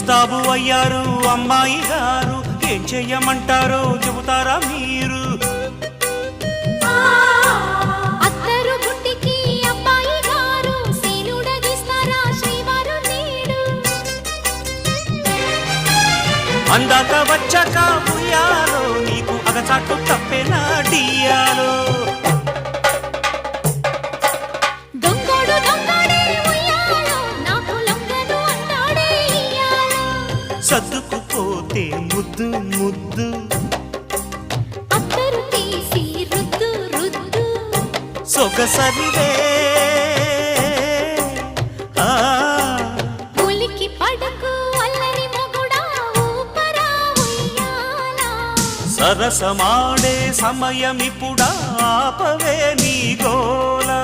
ముస్తాబు అయ్యారు అమ్మాయి గారు, ఏం చెయ్యమంటారో చెబుతారా మీరు? అత్తరు బుట్టికి అబ్బాయి గారు సీలుడగిస్తారా శ్రీవారు నేడు? అందాక వచ్చాక ఉయ్యాలో నీకు అగచాటు తప్పేనా డియాలో? దొంగోడు దొంగడే ఉయ్యాలో నాకు లొంగను అన్నాడే ఇయ్యాలో. సర్దుకుపోతే ముద్దు ముద్దు అత్తరు తీసి రుద్దు రుద్దు సొగసరివే ఉలికి పడకు అల్లరి మొగుడా ఊపరా ఉయ్యాలా. సరసమాడే సమయమిప్పుడా ఆపవే నీ గోలా.